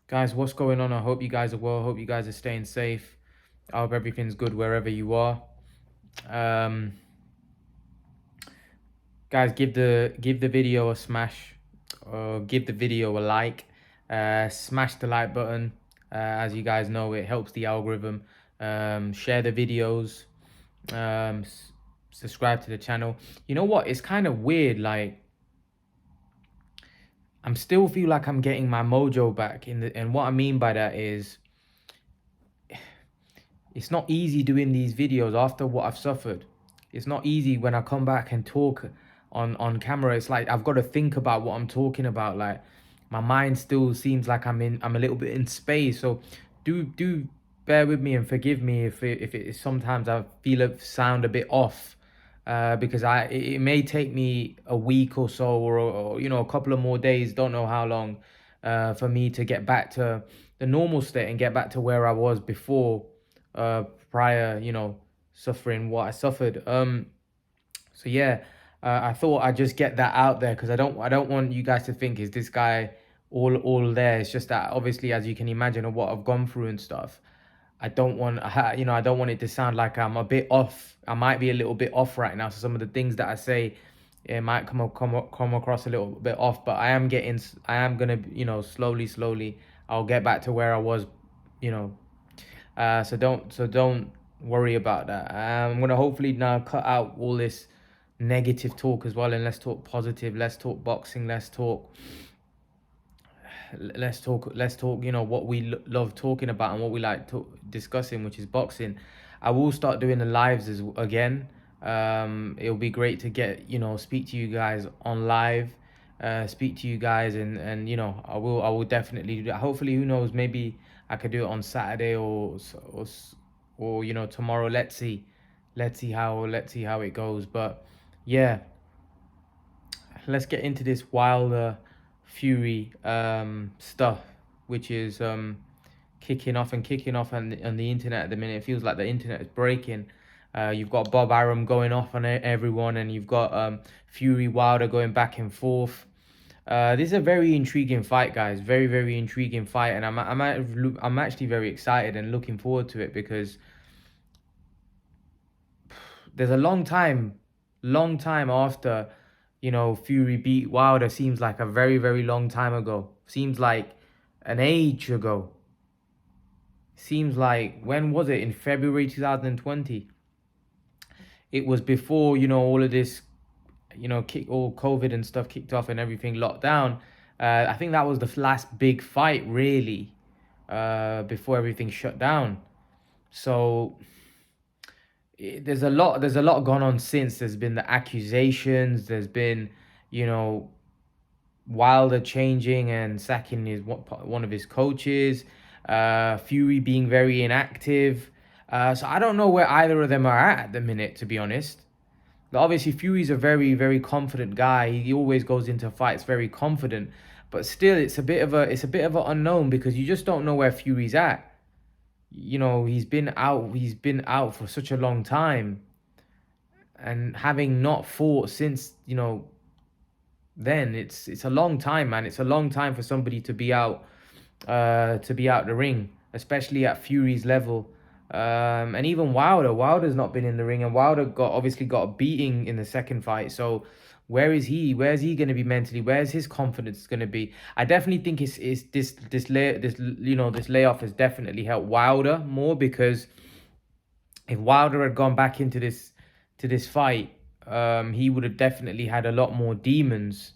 Guys, what's going on? I hope you guys are well. Hope you guys are staying safe. I hope everything's good wherever you are. Um, Guys, give the video a smash. Give the video a like. Smash the like button. As you guys know, it helps the algorithm. Share the videos. Um, Subscribe to the channel. You know what? It's kind of weird. Like, I'm still feel like I'm getting my mojo back. And what I mean by that is, it's not easy doing these videos after what I've suffered. It's not easy when I come back and talk on camera. It's like I've got to think about what I'm talking about. Like, my mind still seems like I'm a little bit in space. So do bear with me and forgive me if it is sometimes I feel it sound a bit off. Because it may take me a week or so, or a couple of more days, don't know how long, for me to get back to the normal state and get back to where I was before, prior, suffering what I suffered. So yeah, I thought I'd just get that out there because I don't want you guys to think, is this guy all there? It's just that obviously, as you can imagine, of what I've gone through and stuff. I don't want it to sound like I'm a bit off. I might be a little bit off right now. So some of the things that I say, it might come across a little bit off. But I am gonna, slowly, I'll get back to where I was, you know. So don't worry about that. I'm gonna hopefully now cut out all this negative talk as well, and let's talk positive. Let's talk boxing. Let's talk what we love talking about and what we like discussing, which is boxing. I will start doing the lives again. It'll be great to get, speak to you guys on live, speak to you guys, and I will definitely do that. Hopefully, who knows, maybe I could do it on Saturday or tomorrow. Let's see how it goes. But yeah, let's get into this Wilder Fury stuff, which is kicking off on the internet at the minute. It feels like the internet is breaking. You've got Bob Arum going off on everyone, and you've got Fury Wilder going back and forth. This is a very intriguing fight, guys. Very, very intriguing fight, and I'm actually very excited and looking forward to it because there's a long time after, Fury beat Wilder. Seems like a very, very long time ago. Seems like an age ago. Seems like, when was it? In February 2020. It was before, all of this, all COVID and stuff kicked off and everything locked down. I think that was the last big fight, really, before everything shut down. So there's a lot gone on since. There's been the accusations. There's been, you know, Wilder changing and sacking one of his coaches. Fury being very inactive. So I don't know where either of them are at the minute, to be honest. But obviously, Fury's a very, very confident guy. He always goes into fights very confident. But still, it's a bit of an unknown because you just don't know where Fury's at. He's been out for such a long time, and having not fought since, then it's a long time, man. It's a long time for somebody to be out the ring, especially at Fury's level. And even Wilder's not been in the ring, and Wilder obviously got a beating in the second fight. So where is he? Where's he going to be mentally? Where's his confidence going to be? I definitely think it's this layoff has definitely helped Wilder more, because if Wilder had gone back into this fight, he would have definitely had a lot more demons,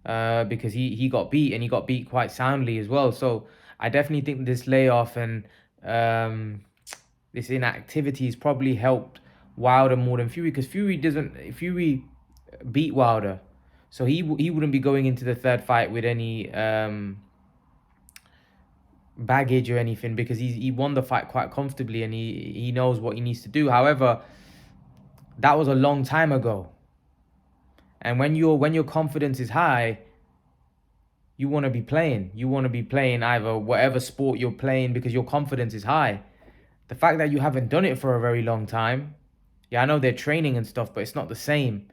because he got beat, and he got beat quite soundly as well. So I definitely think this layoff and this inactivity has probably helped Wilder more than Fury, because Fury beat Wilder, so he wouldn't be going into the third fight with any baggage or anything, because he won the fight quite comfortably, and he knows what he needs to do. However, that was a long time ago, and when your confidence is high, you want to be playing. You want to be playing either whatever sport you're playing because your confidence is high. The fact that you haven't done it for a very long time, yeah, I know they're training and stuff, but it's not the same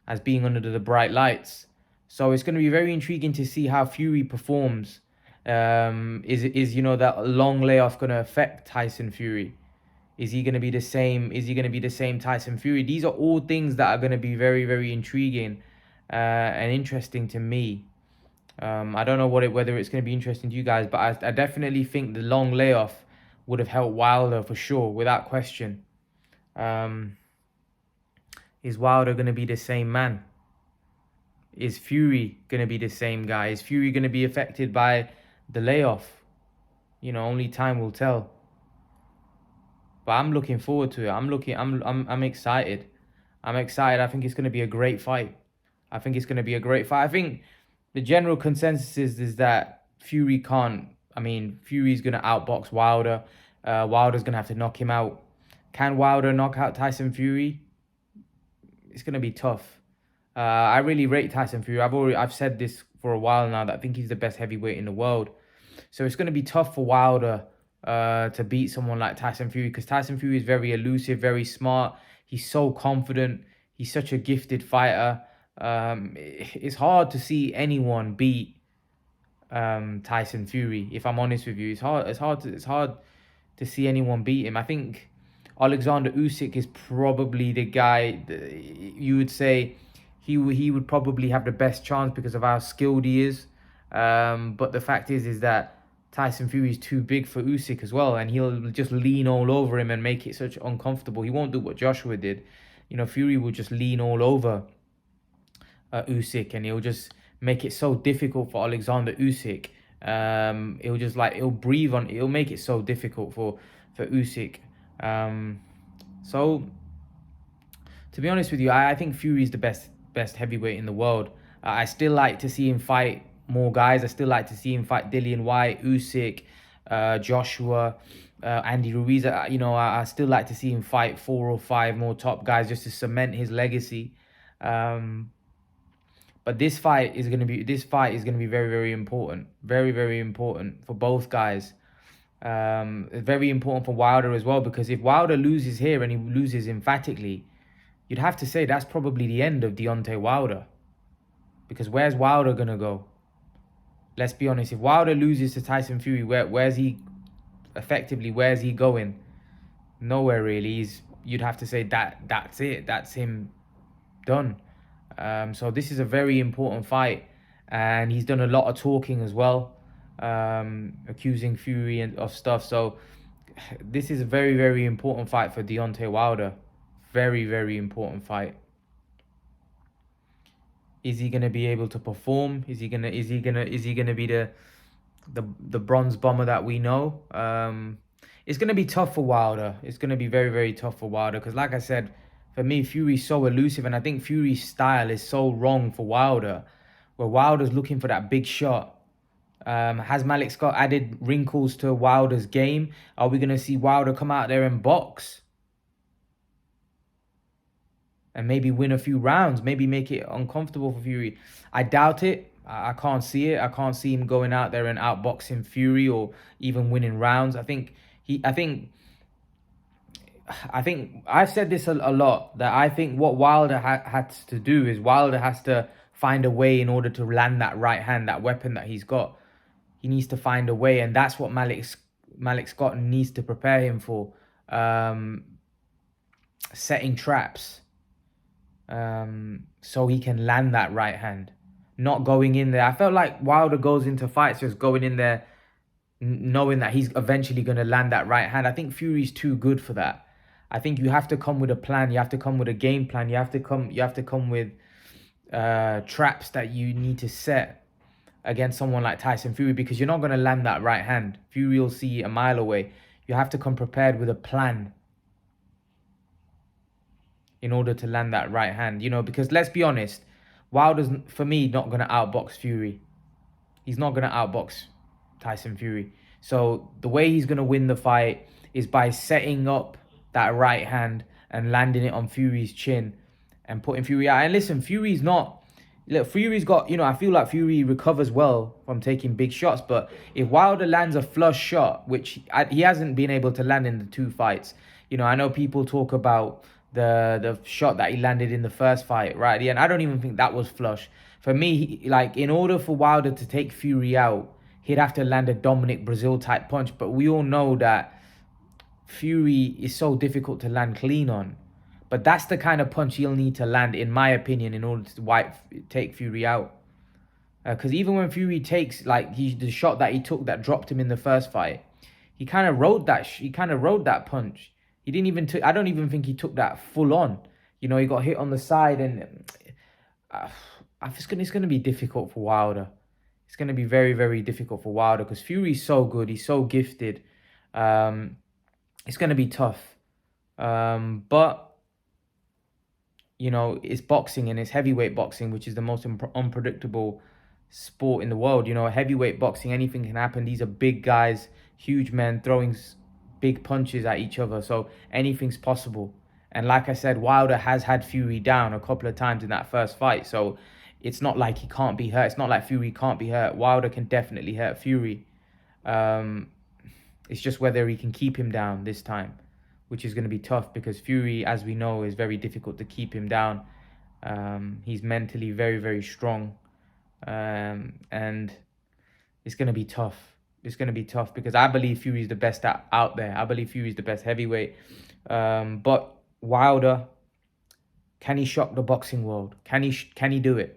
as being under the bright lights. So it's going to be very intriguing to see how Fury performs, Is that long layoff going to affect Tyson Fury? Is he going to be the same? Is he going to be the same Tyson Fury? These are all things that are going to be very, very intriguing and interesting to me. I don't know whether it's going to be interesting to you guys, but I definitely think the long layoff would have helped Wilder for sure, without question. Is Wilder going to be the same man? Is Fury going to be the same guy? Is Fury going to be affected by the layoff? Only time will tell. But I'm looking forward to it. I'm excited. I'm excited. I think it's going to be a great fight. I think the general consensus is that Fury can't. I mean, Fury's going to outbox Wilder. Wilder's going to have to knock him out. Can Wilder knock out Tyson Fury? It's going to be tough. I really rate Tyson Fury. I've said this for a while now, that I think he's the best heavyweight in the world. So it's going to be tough for Wilder to beat someone like Tyson Fury, because Tyson Fury is very elusive, very smart. He's so confident. He's such a gifted fighter. It's hard to see anyone beat Tyson Fury. If I'm honest with you, it's hard to see anyone beat him. I think Alexander Usyk is probably the guy you would say he would probably have the best chance because of how skilled he is. But the fact is that Tyson Fury is too big for Usyk as well, and he'll just lean all over him and make it such uncomfortable. He won't do what Joshua did. Fury will just lean all over Usyk, and he'll just make it so difficult for Alexander Usyk. He'll breathe on. It'll make it so difficult for Usyk. So to be honest with you, I think Fury is the best heavyweight in the world. I still like to see him fight more guys. I still like to see him fight Dillian Whyte, Usyk, Joshua, Andy Ruiz. I still like to see him fight 4 or 5 more top guys just to cement his legacy. But this fight is going to be very, very important. Very, very important for both guys. It's very important for Wilder as well, because if Wilder loses here and he loses emphatically, you'd have to say that's probably the end of Deontay Wilder. Because where's Wilder going to go? Let's be honest. If Wilder loses to Tyson Fury, where's he going? Nowhere really. You'd have to say that's it. That's him done. So this is a very important fight, and he's done a lot of talking as well, accusing Fury of stuff. So this is a very, very important fight for Deontay Wilder. Very, very important fight. Is he gonna be able to perform? Is he gonna be the bronze bomber that we know? It's gonna be tough for Wilder. It's gonna be very, very tough for Wilder, because like I said, for me, Fury's so elusive, and I think Fury's style is so wrong for Wilder, where Wilder's looking for that big shot. Has Malik Scott added wrinkles to Wilder's game? Are we gonna see Wilder come out there and box? And maybe win a few rounds, maybe make it uncomfortable for Fury. I doubt it. I can't see it. I can't see him going out there and outboxing Fury or even winning rounds. I think I've said this a lot, that I think what Wilder has to do is Wilder has to find a way in order to land that right hand, that weapon that he's got. He needs to find a way, and that's what Malik Scott needs to prepare him for. Setting traps. So he can land that right hand, not going in there. I felt like Wilder goes into fights just going in there knowing that he's eventually going to land that right hand. I think Fury's too good for that. I think you have to come with a plan. You have to come with a game plan. You have to come with traps that you need to set against someone like Tyson Fury, because you're not going to land that right hand. Fury will see a mile away. You have to come prepared with a plan in order to land that right hand, because let's be honest, Wilder's, for me, not going to outbox Fury. He's not going to outbox Tyson Fury. So the way he's going to win the fight is by setting up that right hand and landing it on Fury's chin and putting Fury out. And listen, Fury's got, I feel like Fury recovers well from taking big shots, but if Wilder lands a flush shot, which he hasn't been able to land in the 2 fights, I know people talk about the shot that he landed in the first fight right at the end. I don't even think that was flush. For me, in order for Wilder to take Fury out, he'd have to land a Dominic Brazil type punch. But we all know that Fury is so difficult to land clean on. But that's the kind of punch he'll need to land, in my opinion, in order to take Fury out. Because even when Fury takes, like, the shot that he took that dropped him in the first fight, he kind of rode that. He kind of rode that punch. He didn't even. I don't even think he took that full on. You know, he got hit on the side, and it's gonna be difficult for Wilder. It's gonna be very, very difficult for Wilder because Fury's so good. He's so gifted. It's gonna be tough. But you know, it's boxing and it's heavyweight boxing, which is the most unpredictable sport in the world. You know, heavyweight boxing, anything can happen. These are big guys, huge men throwing big punches at each other, so anything's possible. And like I said, Wilder has had Fury down a couple of times in that first fight, so it's not like he can't be hurt. It's not like Fury can't be hurt. Wilder can definitely hurt Fury. It's just whether he can keep him down this time, which is going to be tough because Fury, as we know, is very difficult to keep him down. He's mentally very, very strong. And it's going to be tough. It's going to be tough because I believe Fury's the best out there. I believe Fury's the best heavyweight. But Wilder, can he shock the boxing world? Can he do it?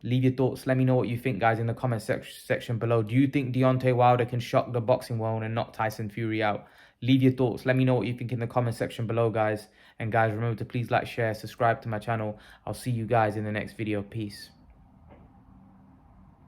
Leave your thoughts. Let me know what you think, guys, in the comment section below. Do you think Deontay Wilder can shock the boxing world and knock Tyson Fury out? Leave your thoughts. Let me know what you think in the comment section below, guys. And guys, remember to please like, share, subscribe to my channel. I'll see you guys in the next video. Peace.